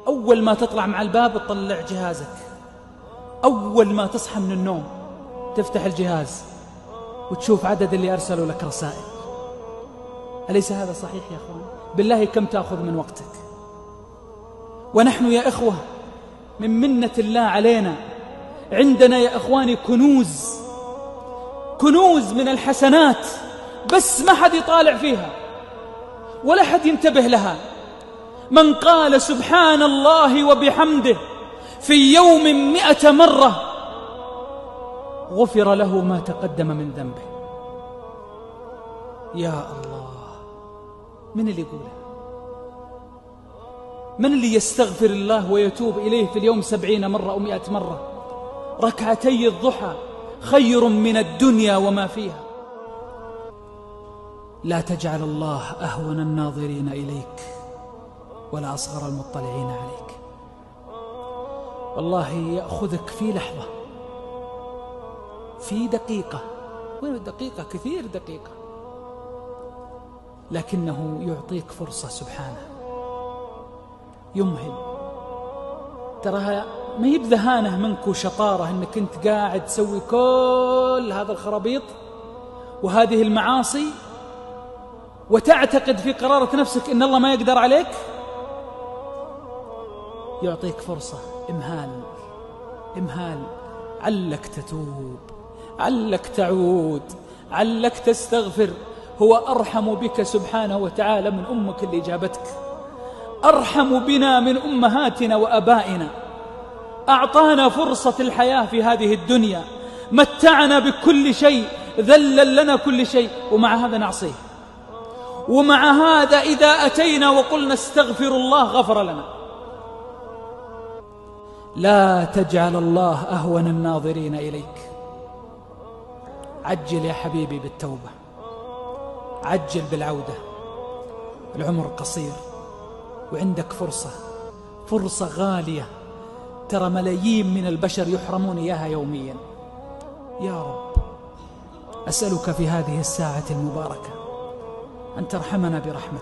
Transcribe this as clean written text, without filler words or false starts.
أول ما تطلع مع الباب تطلع جهازك، أول ما تصحى من النوم تفتح الجهاز وتشوف عدد اللي أرسلوا لك رسائل. أليس هذا صحيح يا أخوان؟ بالله كم تأخذ من وقتك؟ ونحن يا إخوة من منة الله علينا عندنا يا إخواني كنوز من الحسنات، بس ما حد يطالع فيها ولا حد ينتبه لها. من قال سبحان الله وبحمده في يوم 100 مرة غفر له ما تقدم من ذنبه. يا الله، من اللي يقوله؟ من اللي يستغفر الله ويتوب إليه في اليوم 70 مرة أو 100 مرة؟ ركعتي الضحى خير من الدنيا وما فيها. لا تجعل الله أهون الناظرين إليك ولا أصغر المطلعين عليك. والله يأخذك في لحظة، في دقيقة، وين دقيقة؟ كثير دقيقة، لكنه يعطيك فرصة سبحانه، يمهل. تراها ما يبذهانه منك وشطارة أنك أنت قاعد تسوي كل هذا الخرابيط وهذه المعاصي وتعتقد في قرارة نفسك أن الله ما يقدر عليك. يعطيك فرصة، إمهال، علك تتوب، علك تعود، علك تستغفر. هو أرحم بك سبحانه وتعالى من أمك اللي جابتك، أرحم بنا من أمهاتنا وأبائنا. أعطانا فرصة الحياة في هذه الدنيا، متعنا بكل شيء، ذلل لنا كل شيء، ومع هذا نعصيه. ومع هذا إذا أتينا وقلنا استغفر الله غفر لنا. لا تجعل الله أهون الناظرين إليك. عجل يا حبيبي بالتوبة، عجل بالعودة. العمر قصير وعندك فرصة غالية. ترى ملايين من البشر يحرمون إياها يوميا. يا رب أسألك في هذه الساعة المباركة أن ترحمنا برحمتك.